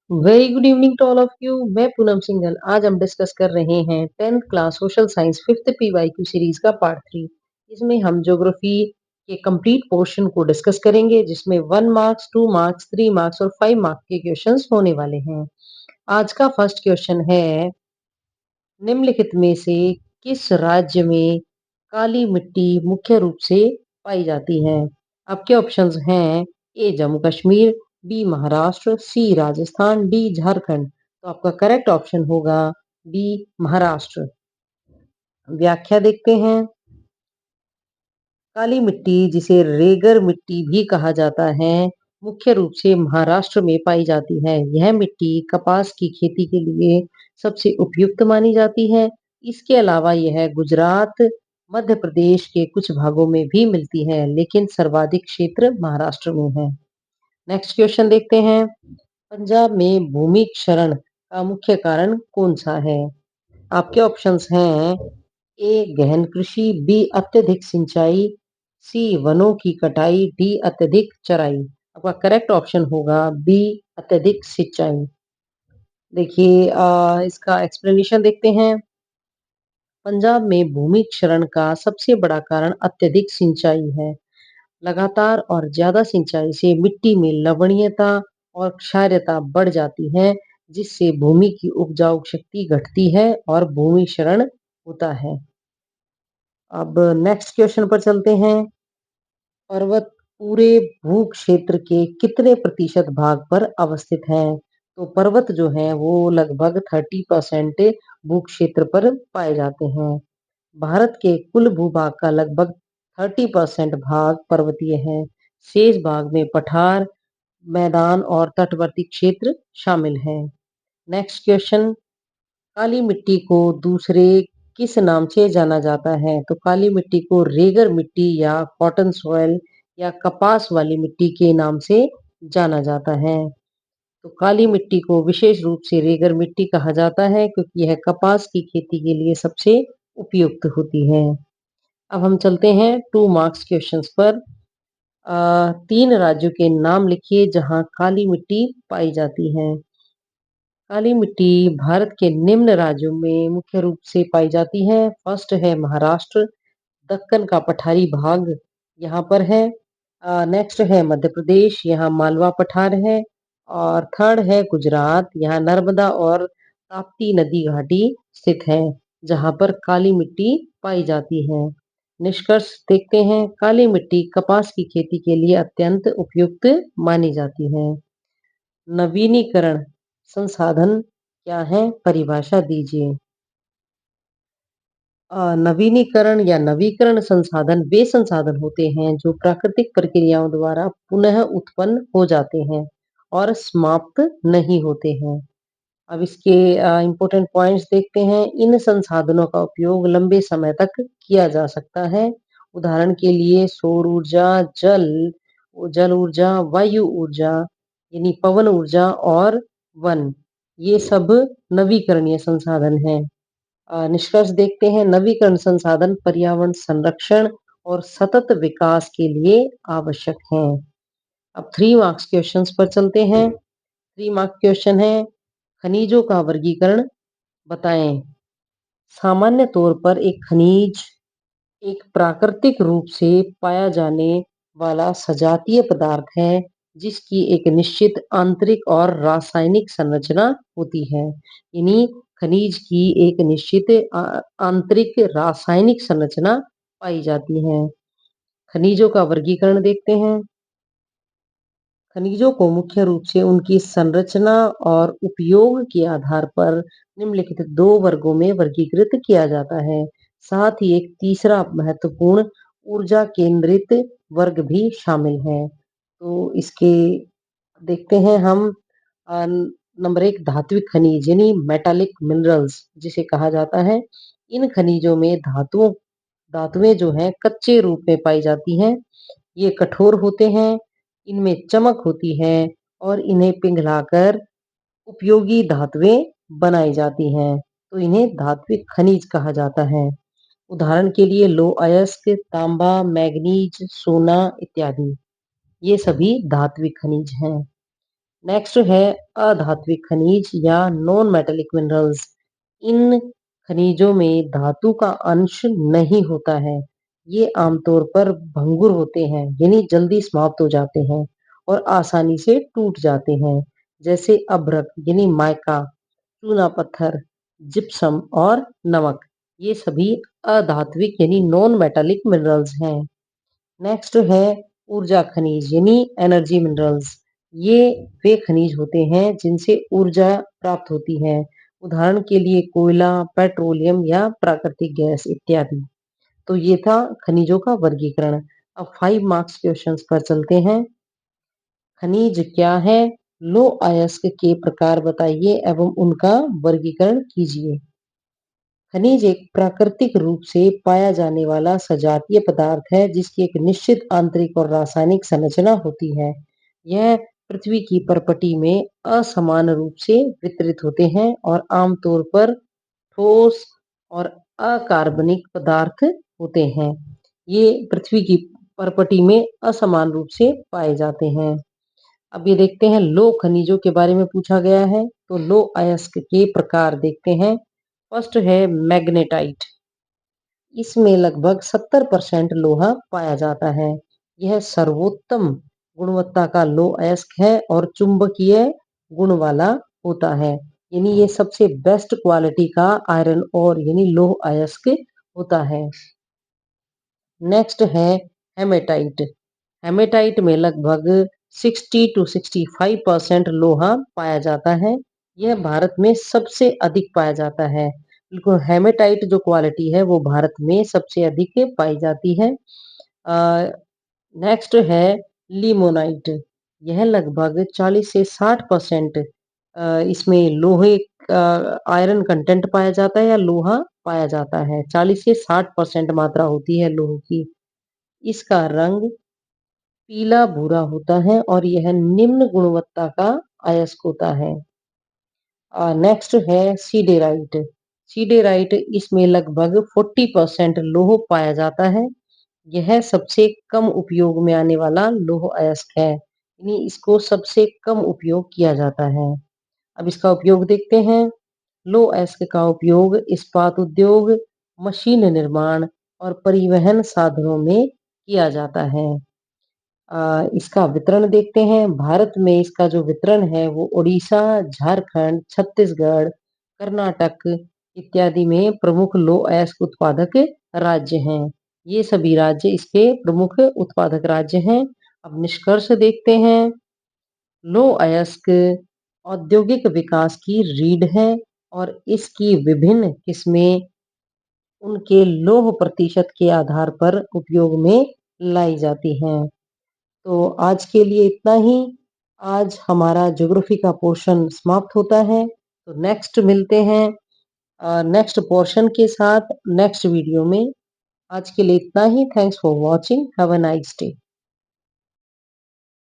Very good evening to all of you. मैं पूनम सिंघल। आज हम डिस्कस कर रहे हैं 10th class social science 5th PYQ series का पार्ट 3। इसमें हम ज्योग्राफी के कंप्लीट पोर्शन को डिस्कस करेंगे, जिसमें 1 मार्क्स, 2 मार्क्स, 3 मार्क्स और 5 मार्क्स के क्वेश्चंस होने वाले हैं। आज का फर्स्ट क्वेश्चन है, निम्नलिखित में से किस राज्य में काली मिट्टी मुख्य रूप से पाई जाती है? आपके ऑप्शंस हैं ए जम्मू कश्मीर, बी महाराष्ट्र, सी राजस्थान, डी झारखंड। तो आपका करेक्ट ऑप्शन होगा बी महाराष्ट्र। व्याख्या देखते हैं। काली मिट्टी, जिसे रेगर मिट्टी भी कहा जाता है, मुख्य रूप से महाराष्ट्र में पाई जाती है। यह मिट्टी कपास की खेती के लिए सबसे उपयुक्त मानी जाती है। इसके अलावा यह गुजरात, मध्य प्रदेश के कुछ भागों में भी मिलती है, लेकिन सर्वाधिक क्षेत्र महाराष्ट्र में है। नेक्स्ट क्वेश्चन देखते हैं। पंजाब में भूमि क्षरण का मुख्य कारण कौन सा है? आपके ऑप्शंस हैं ए गहन कृषि, बी अत्यधिक सिंचाई, सी वनों की कटाई, डी अत्यधिक चराई। आपका करेक्ट ऑप्शन होगा बी अत्यधिक सिंचाई। देखिए, इसका एक्सप्लेनेशन देखते हैं। पंजाब में भूमि क्षरण का सबसे बड़ा कारण अत्यधिक सिंचाई है। लगातार और ज्यादा सिंचाई से मिट्टी में लवणीयता और क्षारीयता बढ़ जाती है, जिससे भूमि की उपजाऊ शक्ति घटती है और भूमि क्षरण होता है। अब नेक्स्ट क्वेश्चन पर चलते हैं। पर्वत पूरे भू क्षेत्र के कितने प्रतिशत भाग पर अवस्थित हैं? तो पर्वत जो है वो लगभग 30% भू क्षेत्र पर पाए जाते हैं। भारत के कुल भूभाग का लगभग 30% भाग पर्वतीय है। शेष भाग में पठार, मैदान और तटवर्ती क्षेत्र शामिल हैं। Next question. काली मिट्टी को दूसरे किस नाम से जाना जाता है? तो काली मिट्टी को रेगर मिट्टी या कॉटन सॉइल या कपास वाली मिट्टी के नाम से जाना जाता है। तो काली मिट्टी को विशेष रूप से रेगर मिट्टी कहा जाता है, क्योंकि यह कपास की खेती के लिए सबसे उपयुक्त होती है। अब हम चलते हैं 2 मार्क्स क्वेश्चंस पर। 3 राज्यों के नाम लिखिए जहां काली मिट्टी पाई जाती है। काली मिट्टी भारत के निम्न राज्यों में मुख्य रूप से पाई जाती है। फर्स्ट है महाराष्ट्र, दक्कन का पठारी भाग यहाँ पर है। नेक्स्ट है मध्य प्रदेश, यहाँ मालवा पठार है। और थर्ड है गुजरात, यहाँ नर्मदा और ताप्ती नदी घाटी स्थित है, जहाँ पर काली मिट्टी पाई जाती है। निष्कर्ष देखते हैं। काली मिट्टी कपास की खेती के लिए अत्यंत उपयुक्त मानी जाती है। नवीनीकरण संसाधन क्या है? परिभाषा दीजिए। नवीनीकरण या नवीकरण संसाधन वे संसाधन होते हैं जो प्राकृतिक प्रक्रियाओं द्वारा पुनः उत्पन्न हो जाते हैं और समाप्त नहीं होते हैं। अब इसके इम्पोर्टेंट पॉइंट्स देखते हैं। इन संसाधनों का उपयोग लंबे समय तक किया जा सकता है। उदाहरण के लिए सौर ऊर्जा, जल जल ऊर्जा, वायु ऊर्जा यानी पवन ऊर्जा और वन, ये सब नवीकरणीय संसाधन हैं। निष्कर्ष देखते हैं। नवीकरण संसाधन पर्यावरण संरक्षण और सतत विकास के लिए आवश्यक हैं। अब 3 मार्क्स क्वेश्चंस पर चलते हैं। 3 मार्क्स क्वेश्चन है, खनिजों का वर्गीकरण बताएं। सामान्य तौर पर एक खनिज एक प्राकृतिक रूप से पाया जाने वाला सजातीय पदार्थ है, जिसकी एक निश्चित आंतरिक और रासायनिक संरचना होती है। यानी खनिज की एक निश्चित आंतरिक रासायनिक संरचना पाई जाती है। खनिजों का वर्गीकरण देखते हैं। खनिजों को मुख्य रूप से उनकी संरचना और उपयोग के आधार पर निम्नलिखित 2 वर्गों में वर्गीकृत किया जाता है। साथ ही एक तीसरा महत्वपूर्ण ऊर्जा केंद्रित वर्ग भी शामिल है। तो इसके देखते हैं हम। नंबर 1 धात्विक खनिज यानी मेटालिक मिनरल्स जिसे कहा जाता है। इन खनिजों में धातुएं जो हैं कच्चे रूप में पाई जाती हैं। ये कठोर होते हैं, इनमें चमक होती है और इन्हें पिघलाकर उपयोगी धातुएं बनाई जाती हैं, तो इन्हें धात्विक खनिज कहा जाता है। उदाहरण के लिए लो अयस्क, तांबा, मैग्नीज, सोना इत्यादि, ये सभी धात्विक खनिज हैं। नेक्स्ट है अधात्विक खनिज या नॉन मेटेलिक मिनरल्स। इन खनिजों में धातु का अंश नहीं होता है। ये आमतौर पर भंगुर होते हैं, यानी जल्दी समाप्त हो जाते हैं और आसानी से टूट जाते हैं, जैसे अभ्रक यानी माइका, चूना पत्थर, जिप्सम और नमक। ये सभी अधात्विक यानी नॉन मेटालिक मिनरल्स हैं। नेक्स्ट है ऊर्जा खनिज यानी एनर्जी मिनरल्स। ये वे खनिज होते हैं जिनसे ऊर्जा प्राप्त होती है। उदाहरण के लिए कोयला, पेट्रोलियम या प्राकृतिक गैस इत्यादि। तो ये था खनिजों का वर्गीकरण। अब 5 मार्क्स क्वेश्चंस पर चलते हैं। खनिज क्या है? लो अयस्क के प्रकार बताइए एवं उनका वर्गीकरण कीजिए। खनिज एक प्राकृतिक रूप से पाया जाने वाला सजातीय पदार्थ है जिसकी एक निश्चित आंतरिक और रासायनिक संरचना होती है। यह पृथ्वी की परपटी में असमान रूप से वितरित होते हैं और आमतौर पर ठोस और अकार्बनिक पदार्थ होते हैं। ये पृथ्वी की परपटी में असमान रूप से पाए जाते हैं। अब ये देखते हैं लौह खनिजों के बारे में पूछा गया है, तो लौह अयस्क के प्रकार देखते हैं। फर्स्ट है मैग्नेटाइट। इसमें लगभग 70% लोहा पाया जाता है। यह सर्वोत्तम गुणवत्ता का लौह अयस्क है और चुंबकीय गुण वाला होता है। यानी ये सबसे बेस्ट क्वालिटी का आयरन और यानी लौह अयस्क होता है। नेक्स्ट है हेमेटाइट। हेमेटाइट में लगभग 60 टू 65% लोहा पाया जाता है। यह भारत में सबसे अधिक पाया जाता है। बिल्कुल हेमेटाइट जो क्वालिटी है वो भारत में सबसे अधिक पाई जाती है। नेक्स्ट है लिमोनाइट। यह लगभग 40 से 60% इसमें लोहे का आयरन कंटेंट पाया जाता है या लोहा पाया जाता है। 40 से 60% मात्रा होती है लोहे की। इसका रंग पीला भूरा होता है और यह निम्न गुणवत्ता का अयस्क होता है। नेक्स्ट है सीडेराइट। सीडेराइट इसमें लगभग 40% लौह पाया जाता है। यह सबसे कम उपयोग में आने वाला लौह अयस्क है, यानी इसको सबसे कम उपयोग किया जाता है। अब इसका उपयोग देखते हैं। लौह अयस्क का उपयोग इस्पात उद्योग, मशीन निर्माण और परिवहन साधनों में किया जाता है। इसका वितरण देखते हैं। भारत में इसका जो वितरण है वो उड़ीसा, झारखंड, छत्तीसगढ़, कर्नाटक इत्यादि में प्रमुख लौह अयस्क उत्पादक राज्य हैं। ये सभी राज्य इसके प्रमुख उत्पादक राज्य हैं। अब निष्कर्ष देखते हैं। लौह अयस्क औद्योगिक विकास की रीढ़ है और इसकी विभिन्न किस्में उनके लौह प्रतिशत के आधार पर उपयोग में लाई जाती हैं। तो आज के लिए इतना ही। आज हमारा ज्योग्राफी का पोर्शन समाप्त होता है। तो नेक्स्ट मिलते हैं नेक्स्ट पोर्शन के साथ नेक्स्ट वीडियो में। आज के लिए इतना ही। Thanks for watching. Have a nice day.